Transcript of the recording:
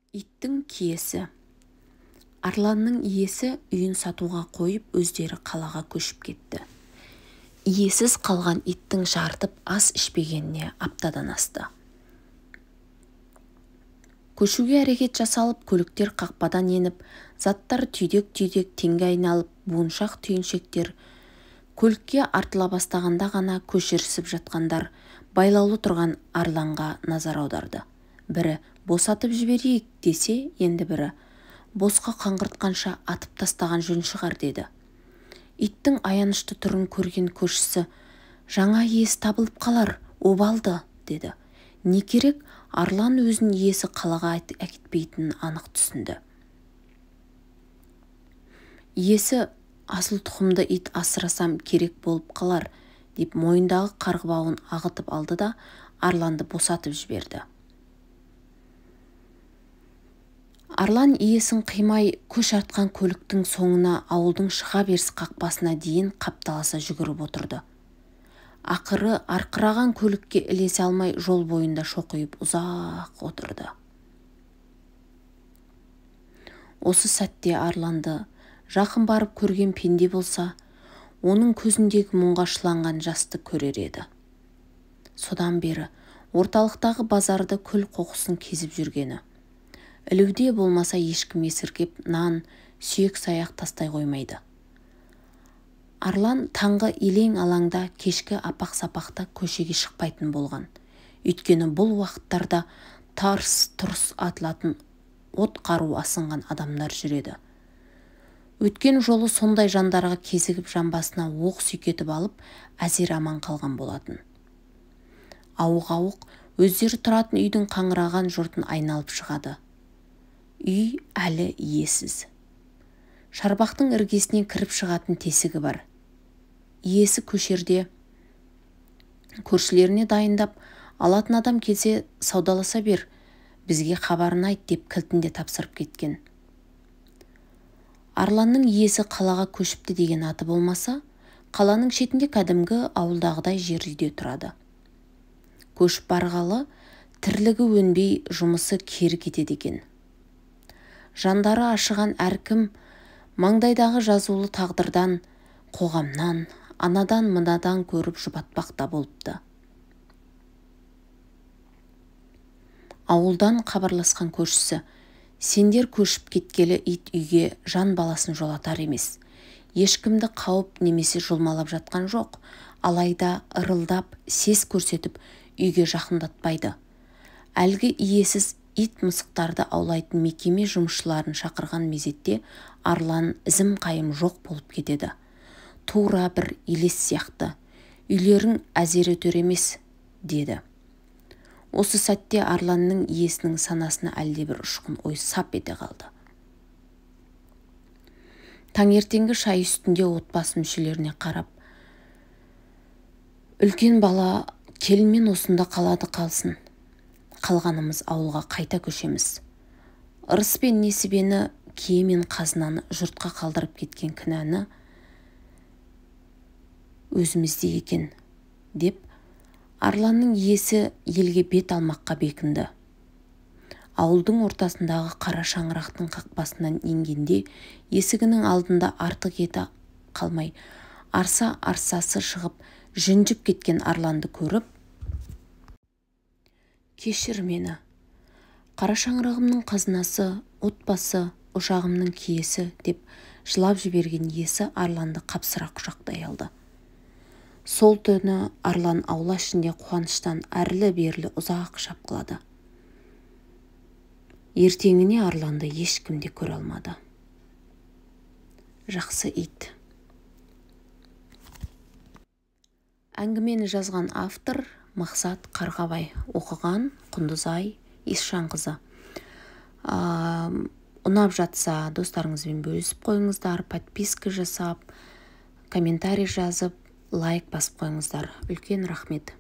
Иттің киесі. Арланның иесі үйін сатуға қойып, өздері қалаға көшіп кетті. Иесіз қалған иттің жартып ас ішпегеніне аптадан асты. Көшуге әрекет жасалып, көліктер қақпадан еніп, заттар түйдек-түйдек теңге айналып, буыншақ түйіншектер көлікке артыла бастағанда ғана көшірісіп жатқандар байлаулы тұрған арланға назар аударды. Бірі босатып жіберейік десе, енді бірі босқа қаңғыртқанша атып тастаған жөн шығар деді. Иттің аянышты түрін көрген көршісі, жаңа иесі табылып қалар, обалды, деді. Не керек, арлан өзін иесі қалаға әкетпейтінін анық түсінді. Иесі, асыл тұқымды ит асырасам керек болып қалар, деп мойындағы қарғыбауын ағытып алды да арланды босатып жіберді. Арлан иесін қимай көш артқан көліктің соңына ауылдың шыға беріс қақпасына дейін қапталаса жүгіріп отырды. Ақыры арқыраған көлікке ілесе алмай жол бойында шоқиып ұзақ отырды. Осы сәтте арланды жақын барып көрген пенде болса, оның көзіндегі мұңға шыланған жасты көрер еді. Содан бері орталықтағы базарды күл қоқысын кезіп жүргені. Ілуде болмаса ешкім есіркеп, нан, сүйек саяқ тастай қоймайды. Арлан таңғы елең алаңда, кешкі апақ-сапақта көшеге шықпайтын болған. Өйткені бұл уақыттарда тарс-тұрс атылатын от қару асынған адамдар жүреді. Өткен жолы сондай жандарға кезігіп жамбасына оқ сүйкетіп алып, әзер аман қалған болатын. Ауық-ауық өздері тұратын үйдің қаңыраған жұртын айналып шығады. Үй әлі иесіз. Шарбақтың іргесінен кіріп шығатын тесігі бар. Иесі көшерде көршілеріне дайындап, алатын адам келсе саудаласа бер, бізге хабарын айт деп кілтінде тапсырып кеткен. Арланның иесі қалаға көшіпті деген аты болмаса, қаланың шетінде кәдімгі ауылдағыдай жер үйде тұрады. Көшіп барғалы, тірлігі өнбей, жұмысы кері кетеді екен. Жандары ашыған әркім маңдайдағы жазулы тағдырдан, қоғамнан, анадан мынадан көріп жұбатпақта болыпты. Ауылдан хабарласқан көршісі, сендер көшіп кеткелі ит үйге жан баласын жолатар емес. Ешкімді қауіп немесе жұлмалап жатқан жоқ, алайда ырылдап, сес көрсетіп үйге жақындатпайды. Әлгі иесіз ит мысықтарды аулайтын мекеме жұмысшыларын шақырған мезетте арлан ізім қайым жоқ болып кетеді. Тура бір елес сияқты. Үйлерің әзер өтер емес, деді. Осы сәтте арланның иесінің санасына әлдебір ұшқын ой сап ете қалды. Таңертеңгі шай үстінде отбасы мүшелеріне қарап, үлкен бала келінмен осында қалады қалсын. Қалғанымыз ауылға қайта көшеміз. Ырыс пен несібені, кие мен қазынаны жұртқа қалдырып кеткен кінәні өзімізде екен, деп арланның иесі елге бет алмаққа бекінді. Ауылдың ортасындағы қара шаңырақтың қақпасынан енгенде есігінің алдында артық еті қалмай, арса-арсасы шығып, жүнжіп кеткен арланды көріп, кешір мені, қара шаңырағымның қазынасы, отбасы, ошағымның киесі, деп жылап жіберген иесі арланды қапсыра құшақтай алды. Сол түні арлан аула ішінде қуаныштан әрлі-берлі ұзақ шапқылады. Ертеңіне арланды ешкім де көре алмады. Жақсы ит. Әңгімені жазған автор Мақсат Қарғабай, оқыған Құндызай Исжанқызы. Ұнап жатса, достарыңызбен бөлісіп қойыңыздар, подписка жасап, комментарий жазып, лайк басып қойыңыздар. Үлкен рахмет.